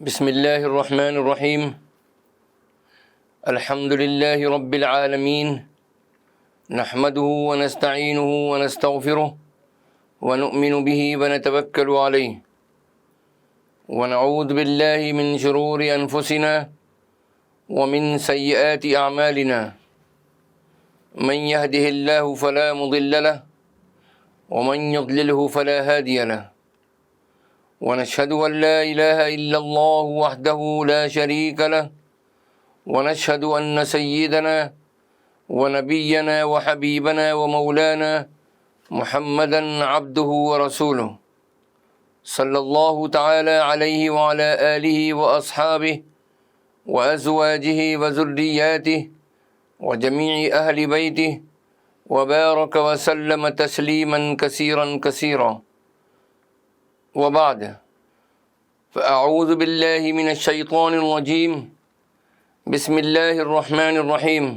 بسم اللہ الرحمن الرحیم الحمد للہ رب العالمین نحمده ونستعینه ونستغفره ونؤمن به ونتوکل علیہ ونعوذ باللہ من شرور انفسنا ومن سیئات اعمالنا من يهده اللہ فلا مضل له ومن يضلله فلا هادي له ونشهد أن لا إله إلا الله وحده لا شريك له ونشهد أن سيدنا ونبينا وحبيبنا ومولانا محمدا عبده ورسوله صلى الله تعالى عليه وعلى آله وأصحابه وأزواجه وذرياته وجميع أهل بيته وبارك وسلم تسليما كثيرا كثيرا وبعد فأعوذ بالله من الشيطان الرجيم بسم الله الرحمن الرحيم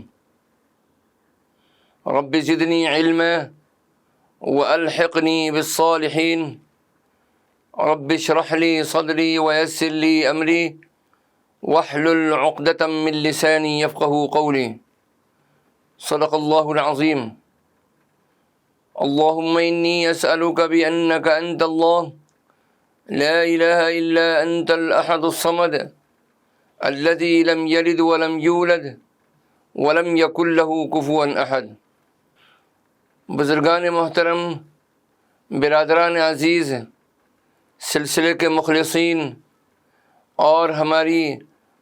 رب زدني علما وألحقني بالصالحين رب اشرح لي صدري ويسر لي أمري واحلل عقدة من لساني يفقهوا قولي صدق الله العظيم اللهم إني أسألك بأنك أنت الله لا إله إلا أنت الأحد الصمد الذي لم يلد ولم يولد ولم يكن له كفوا أحد۔ بزرگان محترم، برادران عزیز، سلسلے کے مخلصین اور ہماری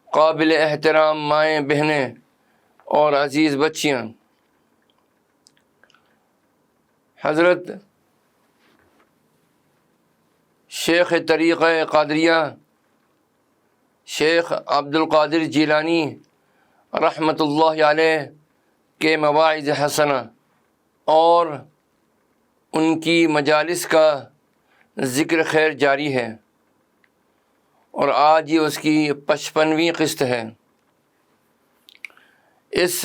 قابل احترام مائیں بہنیں اور عزیز بچیاں، حضرت شیخ طریقہ قادریہ شیخ عبد القادر جیلانی رحمۃ اللہ علیہ کے مواعظ حسنہ اور ان کی مجالس کا ذکر خیر جاری ہے، اور آج یہ اس کی 55ویں قسط ہے۔ اس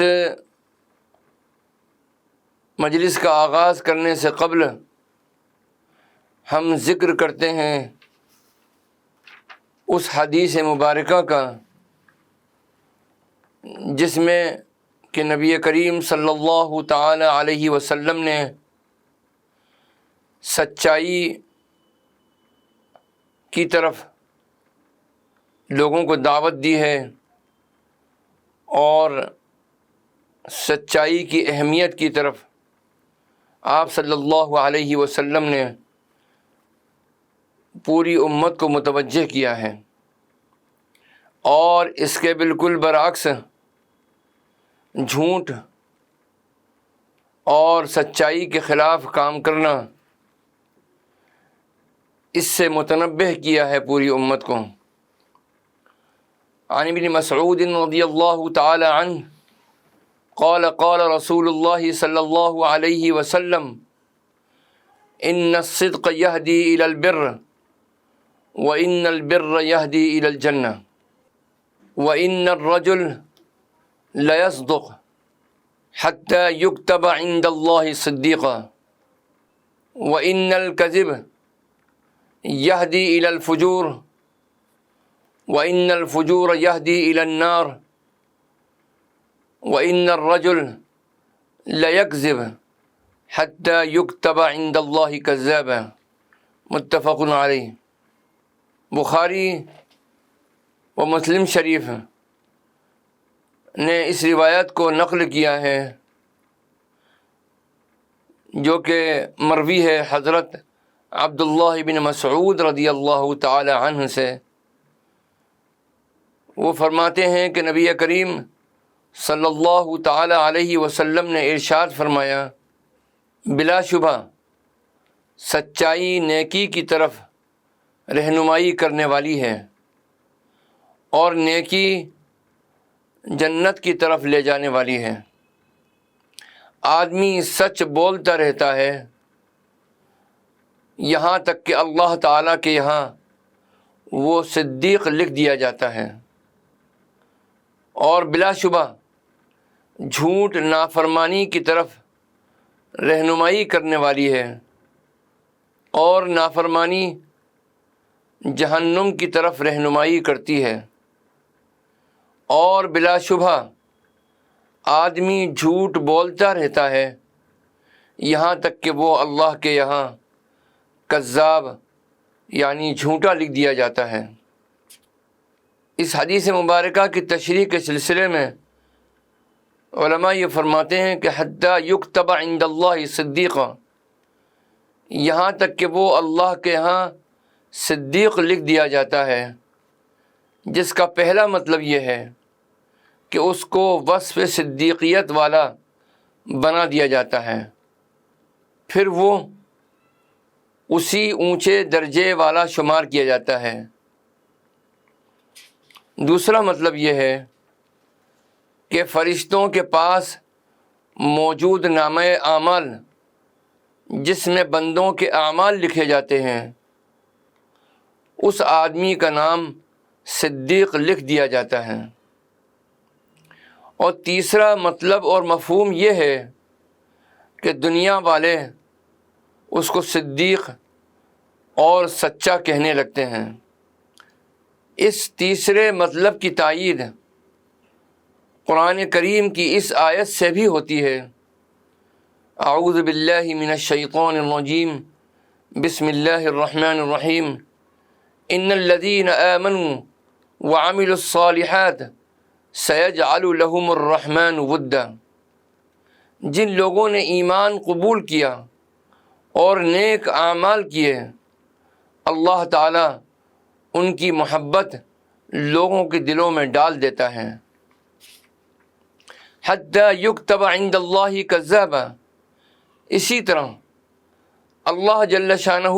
مجلس کا آغاز کرنے سے قبل ہم ذکر کرتے ہیں اس حدیث مبارکہ کا جس میں کہ نبی کریم صلی اللہ تعالی علیہ وسلم نے سچائی کی طرف لوگوں کو دعوت دی ہے، اور سچائی کی اہمیت کی طرف آپ صلی اللہ علیہ وسلم نے پوری امت کو متوجہ کیا ہے، اور اس کے بالکل برعکس جھوٹ اور سچائی کے خلاف کام کرنا، اس سے متنبہ کیا ہے پوری امت کو۔ عن ابن مسعود رضی اللہ تعالی عنہ قال قال رسول اللہ صلی اللہ علیہ وسلم ان الصدق يهدي الى البر وإن البر يهدي إلى الجنة وإن الرجل ليصدق حتى يكتب عند الله صديقا وإن الكذب يهدي إلى الفجور وإن الفجور يهدي إلى النار وإن الرجل ليكذب حتى يكتب عند الله كذابا متفق عليه۔ بخاری و مسلم شریف نے اس روایت کو نقل کیا ہے جو کہ مروی ہے حضرت عبداللہ بن مسعود رضی اللہ تعالی عنہ سے۔ وہ فرماتے ہیں کہ نبی کریم صلی اللہ تعالی علیہ وسلم نے ارشاد فرمایا، بلا شبہ سچائی نیکی کی طرف رہنمائی کرنے والی ہے، اور نیکی جنت کی طرف لے جانے والی ہے۔ آدمی سچ بولتا رہتا ہے یہاں تک کہ اللہ تعالیٰ کے یہاں وہ صدیق لکھ دیا جاتا ہے، اور بلا شبہ جھوٹ نافرمانی کی طرف رہنمائی کرنے والی ہے، اور نافرمانی جہنم کی طرف رہنمائی کرتی ہے، اور بلا شبہ آدمی جھوٹ بولتا رہتا ہے یہاں تک کہ وہ اللہ کے یہاں کذاب یعنی جھوٹا لکھ دیا جاتا ہے۔ اس حدیث مبارکہ کی تشریح کے سلسلے میں علماء یہ فرماتے ہیں کہ حتیٰ یکتب عند اللہ صدیقا، یہاں تک کہ وہ اللہ کے ہاں صدیق لکھ دیا جاتا ہے، جس کا پہلا مطلب یہ ہے کہ اس کو وصف صدیقیت والا بنا دیا جاتا ہے، پھر وہ اسی اونچے درجے والا شمار کیا جاتا ہے۔ دوسرا مطلب یہ ہے کہ فرشتوں کے پاس موجود نامہ اعمال جس میں بندوں کے اعمال لکھے جاتے ہیں، اس آدمی کا نام صدیق لکھ دیا جاتا ہے۔ اور تیسرا مطلب اور مفہوم یہ ہے کہ دنیا والے اس کو صدیق اور سچا کہنے لگتے ہیں۔ اس تیسرے مطلب کی تائید قرآن کریم کی اس آیت سے بھی ہوتی ہے، اعوذ باللہ من الشیطان الرجیم، بسم اللہ الرحمن الرحیم، ان الذین آمنوا وعملوا الصالحات سیجعل لهم الرحمن ودا، جن لوگوں نے ایمان قبول کیا اور نیک اعمال کیے، اللہ تعالیٰ ان کی محبت لوگوں کے دلوں میں ڈال دیتا ہے۔ حتیٰ یکتب عند اللہ کذابا، اسی طرح اللہ جل شانہ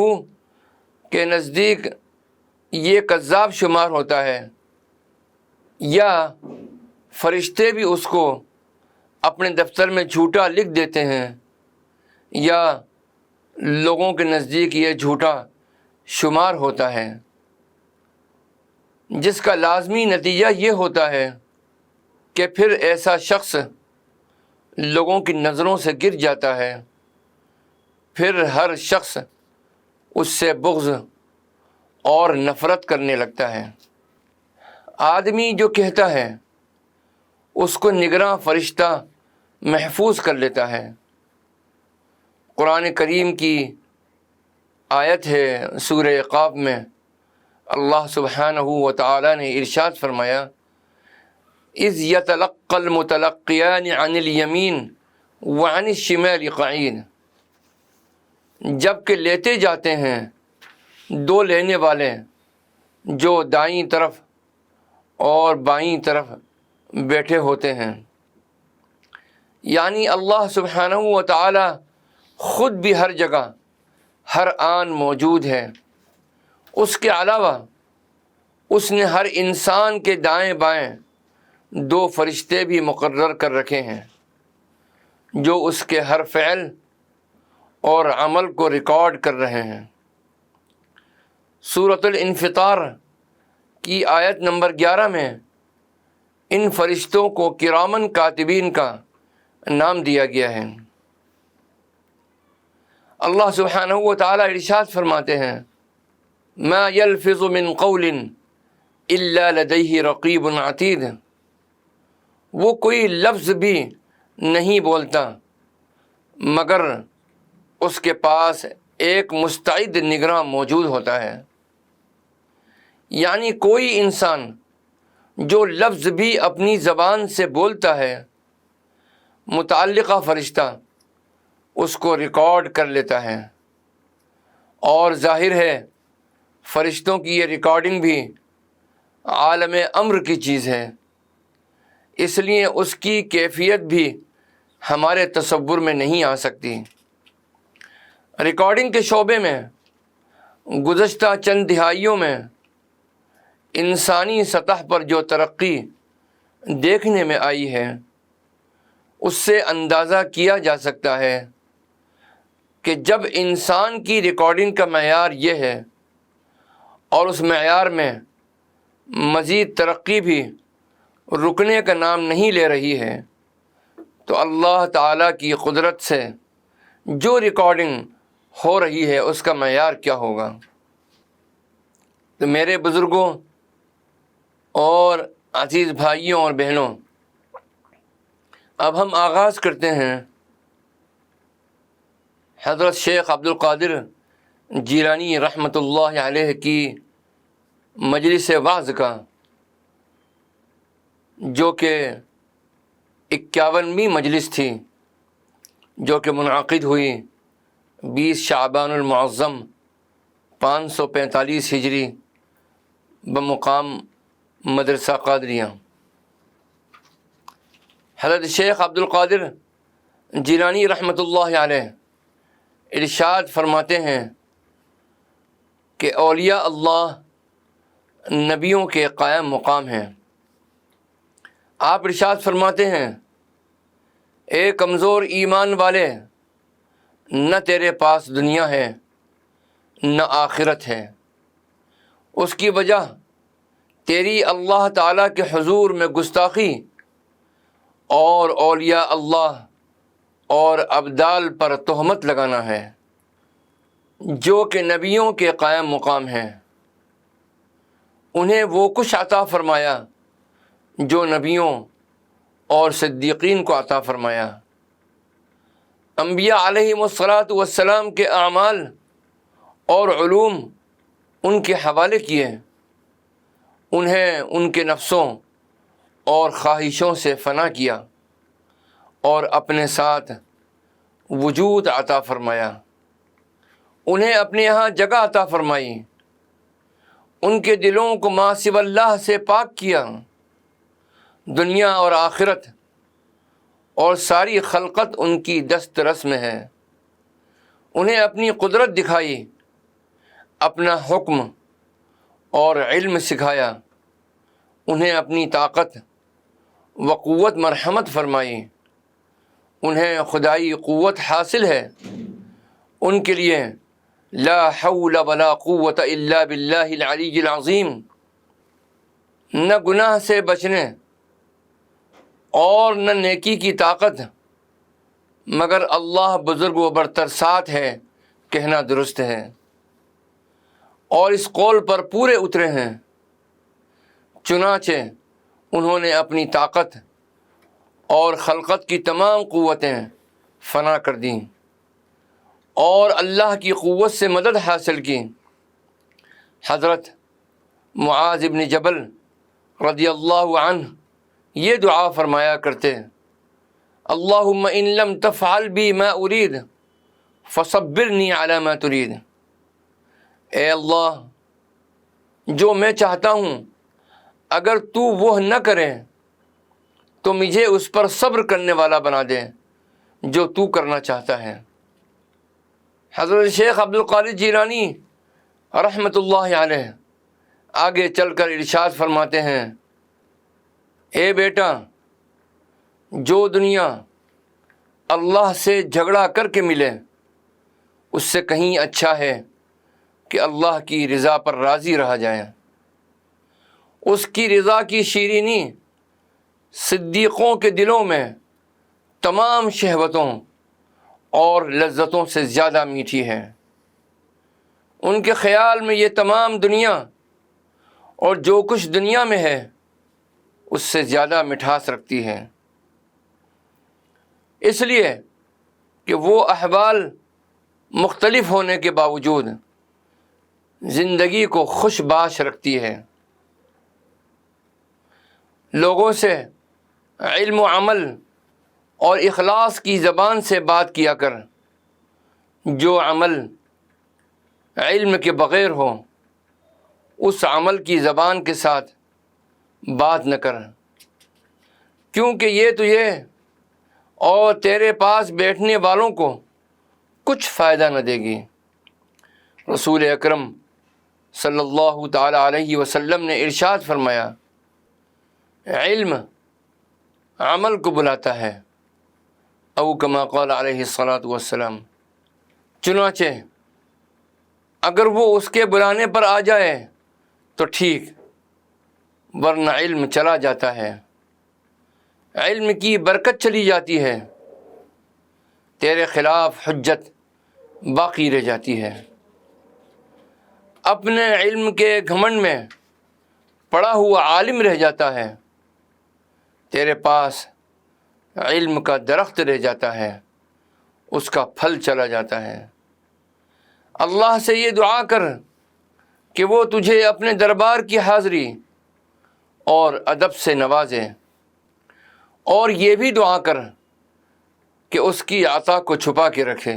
کے نزدیک یہ کذاب شمار ہوتا ہے، یا فرشتے بھی اس کو اپنے دفتر میں جھوٹا لکھ دیتے ہیں، یا لوگوں کے نزدیک یہ جھوٹا شمار ہوتا ہے، جس کا لازمی نتیجہ یہ ہوتا ہے کہ پھر ایسا شخص لوگوں کی نظروں سے گر جاتا ہے، پھر ہر شخص اس سے بغض اور نفرت کرنے لگتا ہے۔ آدمی جو کہتا ہے اس کو نگراں فرشتہ محفوظ کر لیتا ہے۔ قرآن کریم کی آیت ہے سورہ قاف میں، اللہ سبحانہ و تعالی نے ارشاد فرمایا، اذ یتلقی المتلقیان عن الیمین وعن الشمال قعید، جب کہ لیتے جاتے ہیں دو لینے والے جو دائیں طرف اور بائیں طرف بیٹھے ہوتے ہیں۔ یعنی اللہ سبحانہ و تعالی خود بھی ہر جگہ ہر آن موجود ہے، اس کے علاوہ اس نے ہر انسان کے دائیں بائیں دو فرشتے بھی مقرر کر رکھے ہیں جو اس کے ہر فعل اور عمل کو ریکارڈ کر رہے ہیں۔ سورۃ الانفطار کی آیت نمبر 11 میں ان فرشتوں کو کرامن کاتبین کا نام دیا گیا ہے۔ اللہ سبحانہ و تعالی ارشاد فرماتے ہیں، ما یلفظ من قول الا لدیہ رقیب عتید، وہ کوئی لفظ بھی نہیں بولتا مگر اس کے پاس ایک مستعد نگراں موجود ہوتا ہے۔ یعنی کوئی انسان جو لفظ بھی اپنی زبان سے بولتا ہے، متعلقہ فرشتہ اس کو ریکارڈ کر لیتا ہے، اور ظاہر ہے فرشتوں کی یہ ریکارڈنگ بھی عالم امر کی چیز ہے، اس لیے اس کی کیفیت بھی ہمارے تصور میں نہیں آ سکتی۔ ریکارڈنگ کے شعبے میں گزشتہ چند دہائیوں میں انسانی سطح پر جو ترقی دیکھنے میں آئی ہے، اس سے اندازہ کیا جا سکتا ہے کہ جب انسان کی ریکارڈنگ کا معیار یہ ہے اور اس معیار میں مزید ترقی بھی رکنے کا نام نہیں لے رہی ہے، تو اللہ تعالیٰ کی قدرت سے جو ریکارڈنگ ہو رہی ہے اس کا معیار کیا ہوگا۔ تو میرے بزرگوں اور عزیز بھائیوں اور بہنوں، اب ہم آغاز کرتے ہیں حضرت شیخ عبد القادر جیلانی رحمۃ اللہ علیہ کی مجلس وعظ کا، جو کہ 51ویں مجلس تھی، جو کہ منعقد ہوئی 20 شعبان المعظم 545 ہجری بمقام مدرسہ قادریہ۔ حضرت شیخ عبد القادر جیلانی رحمۃ اللہ علیہ ارشاد فرماتے ہیں کہ اولیاء اللہ نبیوں کے قائم مقام ہیں۔ آپ ارشاد فرماتے ہیں، اے کمزور ایمان والے، نہ تیرے پاس دنیا ہے نہ آخرت ہے، اس کی وجہ تیری اللہ تعالیٰ کے حضور میں گستاخی اور اولیاء اللہ اور ابدال پر تہمت لگانا ہے، جو کہ نبیوں کے قائم مقام ہیں۔ انہیں وہ کچھ عطا فرمایا جو نبیوں اور صدیقین کو عطا فرمایا۔ انبیاء علیہم الصلاۃ کے اعمال اور علوم ان کے حوالے کیے، انہیں ان کے نفسوں اور خواہشوں سے فنا کیا اور اپنے ساتھ وجود عطا فرمایا، انہیں اپنے یہاں جگہ عطا فرمائی، ان کے دلوں کو ما سوی اللہ سے پاک کیا۔ دنیا اور آخرت اور ساری خلقت ان کی دست رس میں ہے، انہیں اپنی قدرت دکھائی، اپنا حکم اور علم سکھایا، انہیں اپنی طاقت و قوت مرحمت فرمائی، انہیں خدائی قوت حاصل ہے، ان کے لیے لا حول ولا قوت الا باللہ العلی العظیم، نہ گناہ سے بچنے اور نہ نیکی کی طاقت مگر اللہ بزرگ و برتر ساتھ ہے، کہنا درست ہے، اور اس قول پر پورے اترے ہیں۔ چنانچہ انہوں نے اپنی طاقت اور خلقت کی تمام قوتیں فنا کر دیں اور اللہ کی قوت سے مدد حاصل کی۔ حضرت معاذ بن جبل رضی اللہ عنہ یہ دعا فرمایا کرتے، اللہم ان لم تفعل بی ما ارید فصبرنی علی ما ترید، اے اللہ جو میں چاہتا ہوں اگر تو وہ نہ کرے تو مجھے اس پر صبر کرنے والا بنا دے جو تو کرنا چاہتا ہے۔ حضرت شیخ عبد القادر جیلانی رحمۃ اللہ علیہ آگے چل کر ارشاد فرماتے ہیں، اے بیٹا، جو دنیا اللہ سے جھگڑا کر کے ملے اس سے کہیں اچھا ہے کہ اللہ کی رضا پر راضی رہا جائے۔ اس کی رضا کی شیرینی صدیقوں کے دلوں میں تمام شہوتوں اور لذتوں سے زیادہ میٹھی ہے۔ ان کے خیال میں یہ تمام دنیا اور جو کچھ دنیا میں ہے اس سے زیادہ مٹھاس رکھتی ہے، اس لیے کہ وہ احوال مختلف ہونے کے باوجود زندگی کو خوش باش رکھتی ہے۔ لوگوں سے علم و عمل اور اخلاص کی زبان سے بات کیا کر، جو عمل علم کے بغیر ہو اس عمل کی زبان کے ساتھ بات نہ کر، کیونکہ یہ تجھے اور تیرے پاس بیٹھنے والوں کو کچھ فائدہ نہ دے گی۔ رسول اکرم صلی اللہ تعالی علیہ وسلم نے ارشاد فرمایا، علم عمل کو بلاتا ہے، او کما قال علیہ الصلاۃ والسلام، چنانچہ اگر وہ اس کے بلانے پر آ جائے تو ٹھیک، ورنہ علم چلا جاتا ہے، علم کی برکت چلی جاتی ہے، تیرے خلاف حجت باقی رہ جاتی ہے۔ اپنے علم کے گھمنڈ میں پڑھا ہوا عالم رہ جاتا ہے، تیرے پاس علم کا درخت رہ جاتا ہے، اس کا پھل چلا جاتا ہے۔ اللہ سے یہ دعا کر کہ وہ تجھے اپنے دربار کی حاضری اور ادب سے نوازے، اور یہ بھی دعا کر کہ اس کی عطا کو چھپا کے رکھے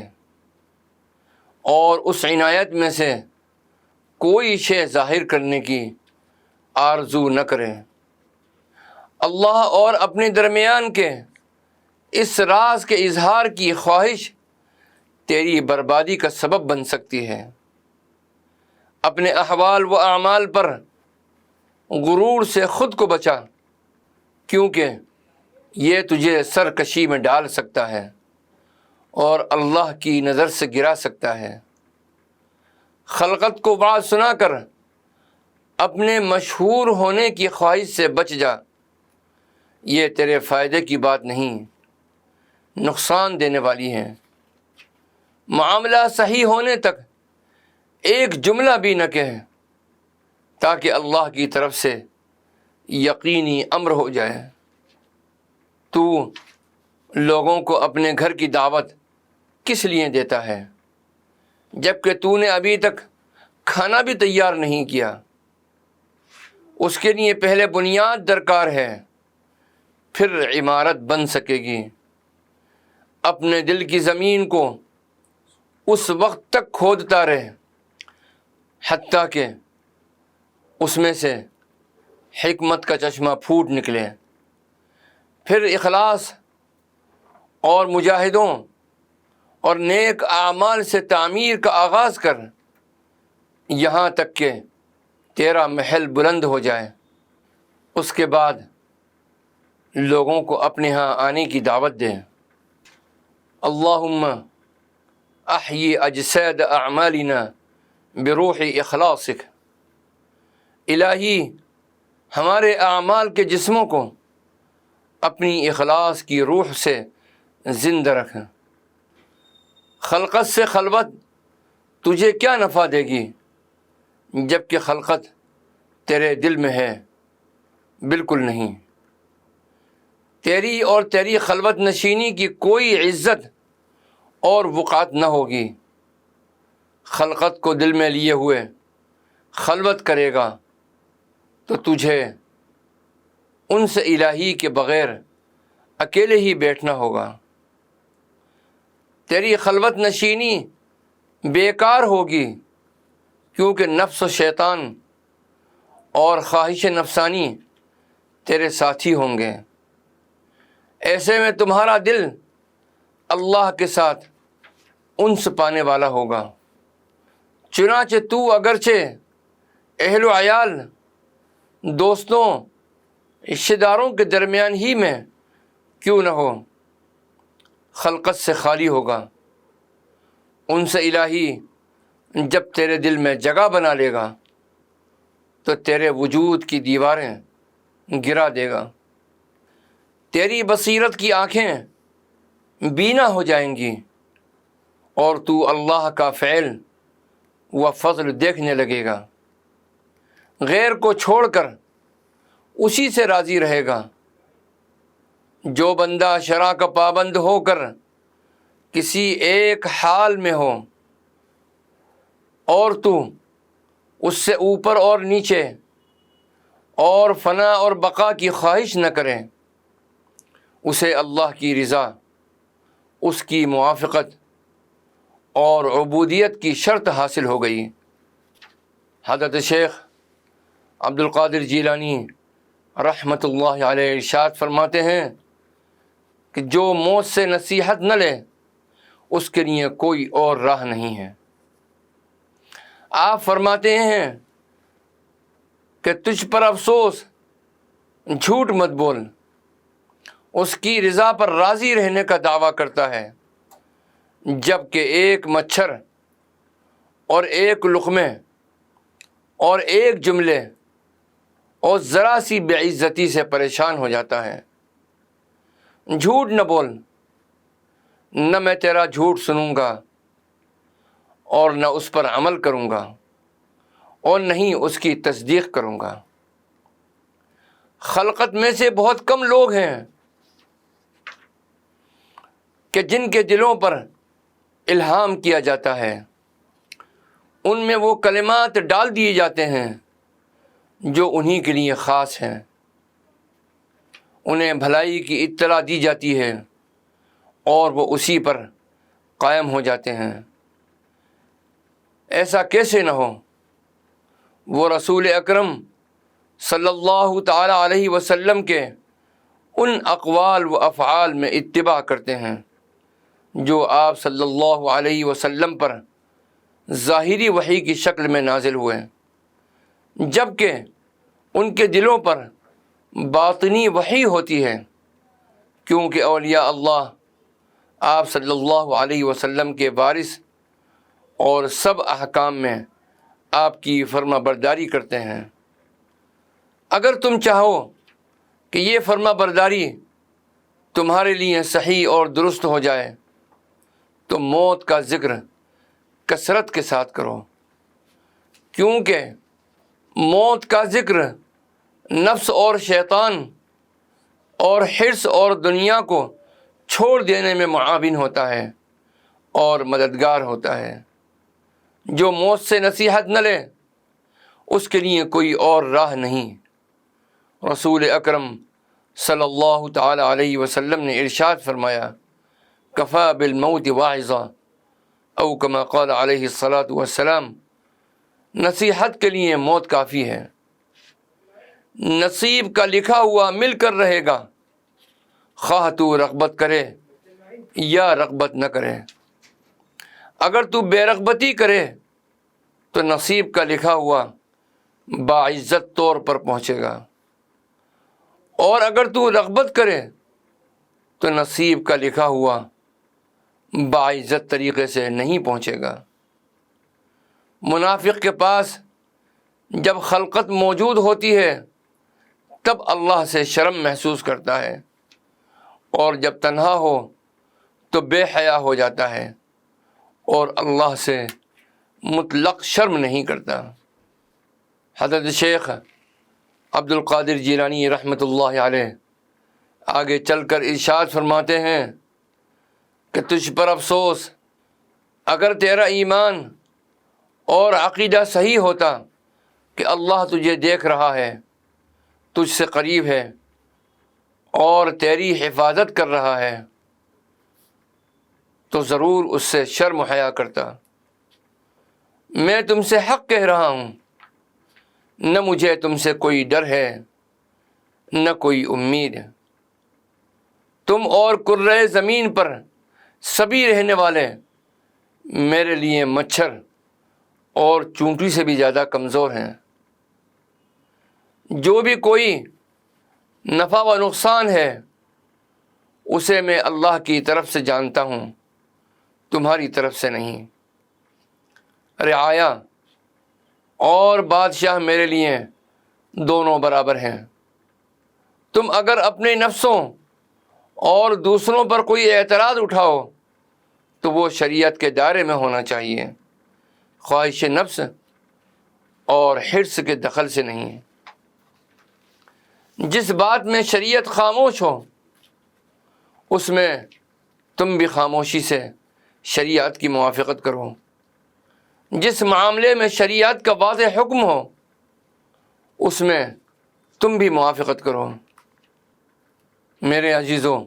اور اس عنایت میں سے کوئی شے ظاہر کرنے کی آرزو نہ کرے۔ اللہ اور اپنے درمیان کے اس راز کے اظہار کی خواہش تیری بربادی کا سبب بن سکتی ہے۔ اپنے احوال و اعمال پر غرور سے خود کو بچا، کیونکہ یہ تجھے سرکشی میں ڈال سکتا ہے اور اللہ کی نظر سے گرا سکتا ہے۔ خلقت کو وعظ سنا کر اپنے مشہور ہونے کی خواہش سے بچ جا، یہ تیرے فائدے کی بات نہیں، نقصان دینے والی ہے۔ معاملہ صحیح ہونے تک ایک جملہ بھی نہ کہے تاکہ اللہ کی طرف سے یقینی امر ہو جائے۔ تو لوگوں کو اپنے گھر کی دعوت کس لیے دیتا ہے جبکہ تو نے ابھی تک کھانا بھی تیار نہیں کیا؟ اس کے لیے پہلے بنیاد درکار ہے، پھر عمارت بن سکے گی۔ اپنے دل کی زمین کو اس وقت تک کھودتا رہے حتیٰ کہ اس میں سے حکمت کا چشمہ پھوٹ نکلے، پھر اخلاص اور مجاہدوں اور نیک اعمال سے تعمیر کا آغاز کر، یہاں تک کہ تیرا محل بلند ہو جائے۔ اس کے بعد لوگوں کو اپنے ہاں آنے کی دعوت دے۔ اللہم احیی اجساد اعمالنا بروح اخلاصک، الہی ہمارے اعمال کے جسموں کو اپنی اخلاص کی روح سے زندہ رکھ۔ خلقت سے خلوت تجھے کیا نفع دے گی جبکہ خلقت تیرے دل میں ہے؟ بالکل نہیں۔ تیری اور تیری خلوت نشینی کی کوئی عزت اور وقعت نہ ہوگی۔ خلقت کو دل میں لیے ہوئے خلوت کرے گا تو تجھے ان سے الہی کے بغیر اکیلے ہی بیٹھنا ہوگا۔ تیری خلوت نشینی بیکار ہوگی، کیونکہ نفس و شیطان اور خواہش نفسانی تیرے ساتھی ہوں گے۔ ایسے میں تمہارا دل اللہ کے ساتھ انس پانے والا ہوگا۔ چنانچہ تو اگرچہ اہل و عیال، دوستوں، رشتہ داروں کے درمیان ہی میں کیوں نہ ہو، خلقت سے خالی ہوگا۔ ان سے الہی جب تیرے دل میں جگہ بنا لے گا تو تیرے وجود کی دیواریں گرا دے گا۔ تیری بصیرت کی آنکھیں بینا ہو جائیں گی اور تو اللہ کا فعل و فضل دیکھنے لگے گا۔ غیر کو چھوڑ کر اسی سے راضی رہے گا۔ جو بندہ شرع کا پابند ہو کر کسی ایک حال میں ہو اور تو اس سے اوپر اور نیچے اور فنا اور بقا کی خواہش نہ کرے، اسے اللہ کی رضا، اس کی موافقت اور عبودیت کی شرط حاصل ہو گئی۔ حضرت شیخ عبد القادر جیلانی رحمۃ اللہ علیہ ارشاد فرماتے ہیں کہ جو موت سے نصیحت نہ لے اس کے لیے کوئی اور راہ نہیں ہے۔ آپ فرماتے ہیں کہ تجھ پر افسوس، جھوٹ مت بول، اس کی رضا پر راضی رہنے کا دعویٰ کرتا ہے، جبکہ ایک مچھر اور ایک لقمے اور ایک جملے اور ذرا سی بے عزتی سے پریشان ہو جاتا ہے۔ جھوٹ نہ بول، نہ میں تیرا جھوٹ سنوں گا اور نہ اس پر عمل کروں گا، اور نہیں اس کی تصدیق کروں گا۔ خلقت میں سے بہت کم لوگ ہیں کہ جن کے دلوں پر الہام کیا جاتا ہے، ان میں وہ کلمات ڈال دیے جاتے ہیں جو انہی کے لیے خاص ہیں، انہیں بھلائی کی اطلاع دی جاتی ہے اور وہ اسی پر قائم ہو جاتے ہیں۔ ایسا کیسے نہ ہو؟ وہ رسول اکرم صلی اللہ تعالی علیہ وسلم کے ان اقوال و افعال میں اتباع کرتے ہیں جو آپ صلی اللہ علیہ وسلم پر ظاہری وحی کی شکل میں نازل ہوئے، جبکہ ان کے دلوں پر باطنی وحی ہوتی ہے، کیونکہ اولیاء اللہ آپ صلی اللہ علیہ وسلم کے وارث اور سب احکام میں آپ کی فرما برداری کرتے ہیں۔ اگر تم چاہو کہ یہ فرما برداری تمہارے لیے صحیح اور درست ہو جائے تو موت کا ذکر کثرت کے ساتھ کرو، کیونکہ موت کا ذکر نفس اور شیطان اور حرص اور دنیا کو چھوڑ دینے میں معاون ہوتا ہے اور مددگار ہوتا ہے۔ جو موت سے نصیحت نہ لے اس کے لیے کوئی اور راہ نہیں۔ رسول اکرم صلی اللہ تعالی علیہ وسلم نے ارشاد فرمایا، کفا بالموت واعظا، او کما قال علیہ الصلاۃ والسلام، نصیحت کے لیے موت کافی ہے۔ نصیب کا لکھا ہوا مل کر رہے گا، خواہ تو رغبت کرے یا رغبت نہ کرے۔ اگر تو بے رغبتی کرے تو نصیب کا لکھا ہوا باعزت طور پر پہنچے گا، اور اگر تو رغبت کرے تو نصیب کا لکھا ہوا باعزت طریقے سے نہیں پہنچے گا۔ منافق کے پاس جب خلقت موجود ہوتی ہے تب اللہ سے شرم محسوس کرتا ہے، اور جب تنہا ہو تو بے حیا ہو جاتا ہے اور اللہ سے مطلق شرم نہیں کرتا۔ حضرت شیخ عبد القادر جیلانی رحمۃ اللہ علیہ آگے چل کر ارشاد فرماتے ہیں کہ تجھ پر افسوس، اگر تیرا ایمان اور عقیدہ صحیح ہوتا کہ اللہ تجھے دیکھ رہا ہے، تجھ سے قریب ہے اور تیری حفاظت کر رہا ہے، تو ضرور اس سے شرم و حیا کرتا۔ میں تم سے حق کہہ رہا ہوں، نہ مجھے تم سے کوئی ڈر ہے نہ کوئی امید۔ تم اور کرۂ زمین پر سبھی رہنے والے میرے لیے مچھر اور چونٹی سے بھی زیادہ کمزور ہیں۔ جو بھی کوئی نفع و نقصان ہے اسے میں اللہ کی طرف سے جانتا ہوں، تمہاری طرف سے نہیں۔ رعایا اور بادشاہ میرے لیے دونوں برابر ہیں۔ تم اگر اپنے نفسوں اور دوسروں پر کوئی اعتراض اٹھاؤ تو وہ شریعت کے دائرے میں ہونا چاہیے، خواہش نفس اور حرص کے دخل سے نہیں۔ جس بات میں شریعت خاموش ہو اس میں تم بھی خاموشی سے شریعت کی موافقت کرو۔ جس معاملے میں شریعت کا واضح حکم ہو اس میں تم بھی موافقت کرو۔ میرے عزیزوں،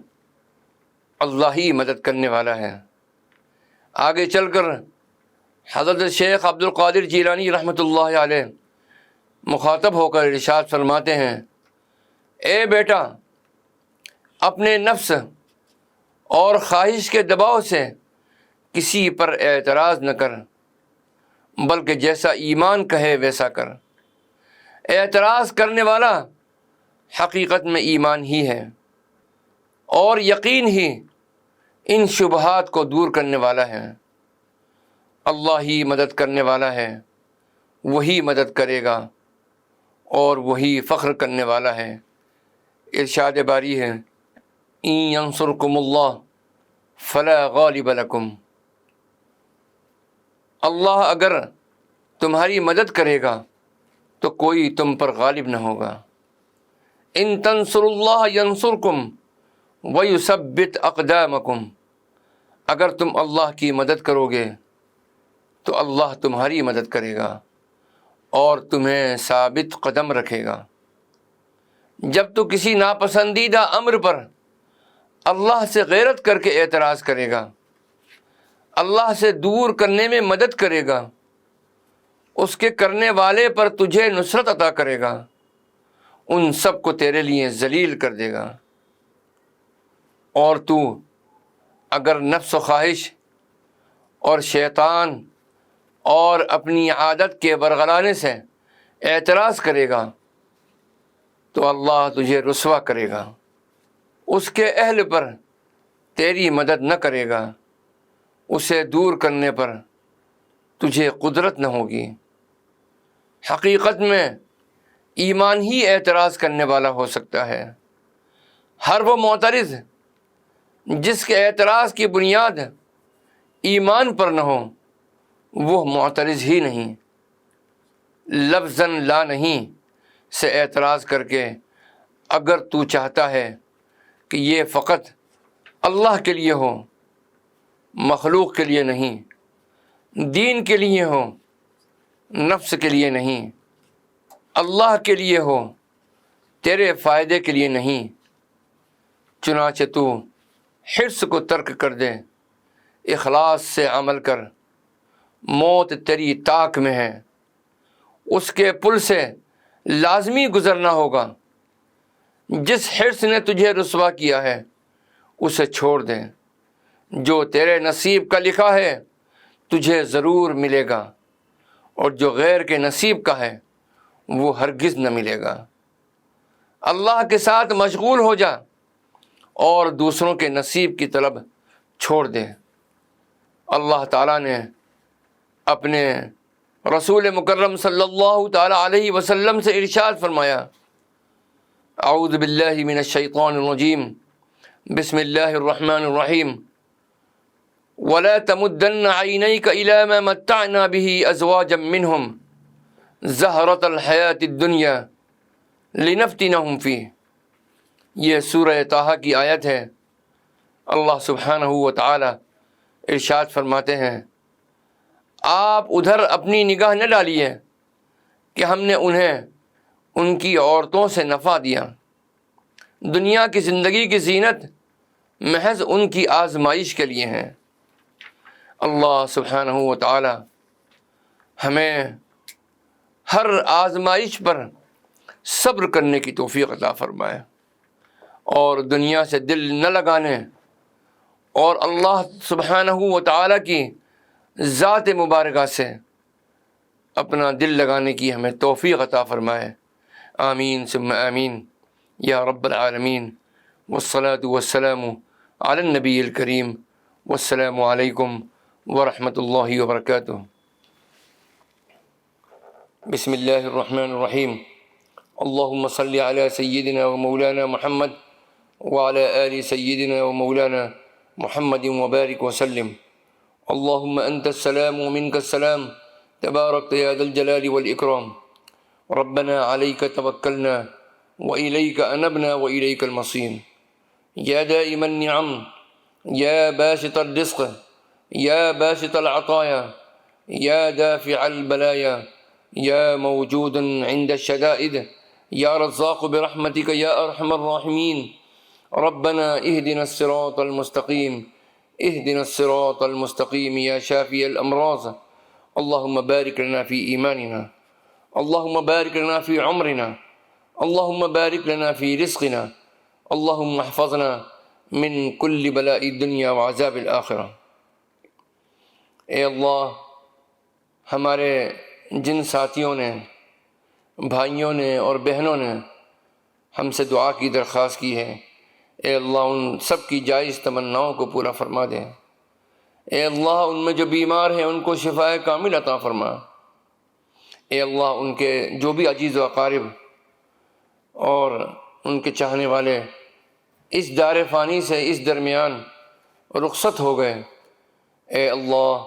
اللہ ہی مدد کرنے والا ہے۔ آگے چل کر حضرت شیخ عبد القادر جیلانی رحمۃ اللہ علیہ مخاطب ہو کر ارشاد فرماتے ہیں، اے بیٹا، اپنے نفس اور خواہش کے دباؤ سے کسی پر اعتراض نہ کر، بلکہ جیسا ایمان کہے ویسا کر۔ اعتراض کرنے والا حقیقت میں ایمان ہی ہے، اور یقین ہی ان شبہات کو دور کرنے والا ہے۔ اللہ ہی مدد کرنے والا ہے، وہی مدد کرے گا اور وہی فخر کرنے والا ہے۔ ارشاد باری ہے، ان ینصرکم اللہ فلا غالب لکم۔ اللہ اگر تمہاری مدد کرے گا تو کوئی تم پر غالب نہ ہوگا۔ ان تنصروا اللہ ینصرکم ویثبت اقدامکم، اگر تم اللہ کی مدد کرو گے تو اللہ تمہاری مدد کرے گا اور تمہیں ثابت قدم رکھے گا۔ جب تو کسی ناپسندیدہ امر پر اللہ سے غیرت کر کے اعتراض کرے گا، اللہ سے دور کرنے میں مدد کرے گا، اس کے کرنے والے پر تجھے نصرت عطا کرے گا، ان سب کو تیرے لیے ذلیل کر دے گا۔ اور تو اگر نفس و خواہش اور شیطان اور اپنی عادت کے برگلانے سے اعتراض کرے گا تو اللہ تجھے رسوا کرے گا، اس کے اہل پر تیری مدد نہ کرے گا، اسے دور کرنے پر تجھے قدرت نہ ہوگی۔ حقیقت میں ایمان ہی اعتراض کرنے والا ہو سکتا ہے۔ ہر وہ معترض جس کے اعتراض کی بنیاد ایمان پر نہ ہو وہ معترض ہی نہیں۔ لفظاً لا نہیں سے اعتراض کر کے اگر تو چاہتا ہے کہ یہ فقط اللہ کے لیے ہو، مخلوق کے لیے نہیں، دین کے لیے ہو، نفس کے لیے نہیں، اللہ کے لیے ہو، تیرے فائدے کے لیے نہیں، چنانچہ تو حرص کو ترک کر دے، اخلاص سے عمل کر، موت تیری طاق میں ہے، اس کے پل سے لازمی گزرنا ہوگا۔ جس حرص نے تجھے رسوا کیا ہے اسے چھوڑ دے، جو تیرے نصیب کا لکھا ہے تجھے ضرور ملے گا، اور جو غیر کے نصیب کا ہے وہ ہرگز نہ ملے گا۔ اللہ کے ساتھ مشغول ہو جا اور دوسروں کے نصیب کی طلب چھوڑ دے۔ اللہ تعالیٰ نے اپنے رسول مکرم صلی اللہ تعالیٰ علیہ وسلم سے ارشاد فرمایا، اعوذ باللہ من الشیطان الرجیم، بسم اللہ الرحمن الرحیم، وَلَا تَمُدَّنَّ عَيْنَيْكَ إِلَىٰ مَا مَتَّعْنَا بِهِ أَزْوَاجًا مِّنْهُمْ زَهْرَةَ الْحَيَاةِ الدُّنْيَا لِنَفْتِنَهُمْ فِيهِ۔ یہ سورہ طٰہٰ کی آیت ہے۔ اللہ سبحانہ و تعالی ارشاد فرماتے ہیں، آپ ادھر اپنی نگاہ نہ ڈالیے کہ ہم نے انہیں ان کی عورتوں سے نفع دیا۔ دنیا کی زندگی کی زینت محض ان کی آزمائش کے لیے ہیں۔ اللہ سبحانہ و تعالی ہمیں ہر آزمائش پر صبر کرنے کی توفیق عطا فرمائے، اور دنیا سے دل نہ لگانے اور اللہ سبحانہ و تعالی کی ذات مبارکہ سے اپنا دل لگانے کی ہمیں توفیق عطا فرمائے۔ آمین ثم آمین یا رب العالمین، والصلاة والسلام علی النبی الکریم، والسلام علیکم ورحمۃ اللہ وبرکاتہ۔ بسم اللہ الرحمن الرحیم، اللہم صلی علی سیدنا و مولانا محمد وعلی آل سیدنا و مولانا محمد وبارک وسلم۔ اللہم انت السلام ومنک السلام، تبارکت یا ذا الجلال والاکرام۔ ربنا علیک توکلنا وإلیک انبنا وإلیک المصیر۔ یا دائم النعم، یا باسط الرزق، یا باسط العطایا، یا دافع البلایا، یا موجودا عند الشدائد، یا رزاق برحمتک یا ارحم الراحمین۔ ربنا اهدنا الصراط المستقیم، اهدنا الصراط المستقیم یا شافی الامراض۔ اللہم بارک لنا فی ایماننا، اللہم بارک لنا فی عمرنا، اللہم بارک لنا فی رزقنا، اللہم احفظنا من کل بلاء الدنیا وعذاب الآخرہ۔ اے اللہ، ہمارے جن ساتھیوں نے، بھائیوں نے اور بہنوں نے ہم سے دعا کی درخواست کی ہے، اے اللہ ان سب کی جائز تمناؤں کو پورا فرما دے۔ اے اللہ ان میں جو بیمار ہیں ان کو شفائے کامل عطا فرما۔ اے اللہ ان کے جو بھی عزیز و اقارب اور ان کے چاہنے والے اس دار فانی سے اس درمیان رخصت ہو گئے، اے اللہ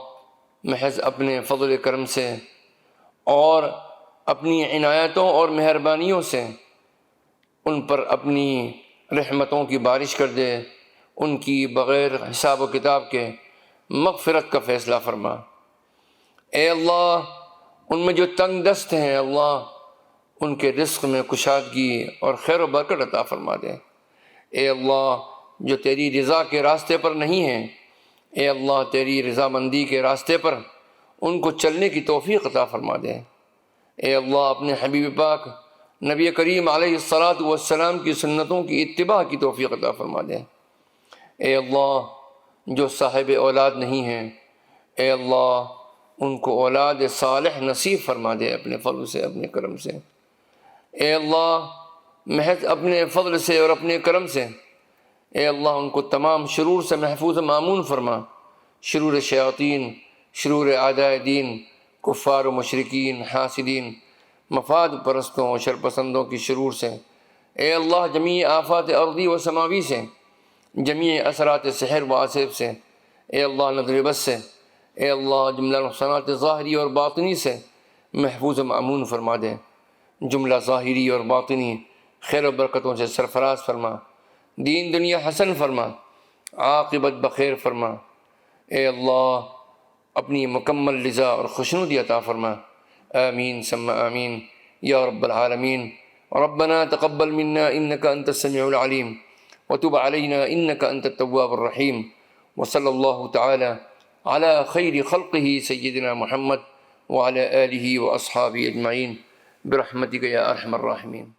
محض اپنے فضل کرم سے اور اپنی عنایتوں اور مہربانیوں سے ان پر اپنی رحمتوں کی بارش کر دے، ان کی بغیر حساب و کتاب کے مغفرت کا فیصلہ فرما۔ اے اللہ ان میں جو تنگ دست ہیں اللہ ان کے رزق میں کشادگی اور خیر و برکت عطا فرما دے۔ اے اللہ جو تیری رضا کے راستے پر نہیں ہیں، اے اللہ تیری رضامندی کے راستے پر ان کو چلنے کی توفیق عطا فرما دے۔ اے اللہ اپنے حبیب پاک نبی کریم علیہ الصلاۃ والسلام کی سنتوں کی اتباع کی توفیق عطا فرما دے۔ اے اللہ جو صاحب اولاد نہیں ہیں، اے اللہ ان کو اولاد صالح نصیب فرما دے اپنے فضل سے، اپنے کرم سے۔ اے اللہ محض اپنے فضل سے اور اپنے کرم سے اے اللہ ان کو تمام شرور سے محفوظ معمون فرما، شرور شیاطین، شرور اعداء دین، کفار و مشرکین، حاسدین، مفاد پرستوں و شرپسندوں کی شرور سے۔ اے اللہ جمیع آفات ارضی و سماوی سے، جمیع اثرات سحر و آصف سے، اے اللہ نظر بس سے، اے اللہ جملہ نقصانات ظاہری اور باطنی سے محفوظ و معمون فرما دے، جملہ ظاہری اور باطنی خیر و برکتوں سے سرفراز فرما، دین دنیا حسن فرما، عاقبت بخیر فرما۔ اے اللہ اپنی مکمل رضا اور خوشنودی عطا فرما، آمین ثم آمین یا رب العالمین۔ ربنا تقبل منا انك انت السميع العليم وتب علينا انك انت التواب الرحيم، وصلى الله تعالى على خير خلقه سيدنا محمد وعلى آله وأصحابه أجمعين برحمتك يا أرحم الراحمين۔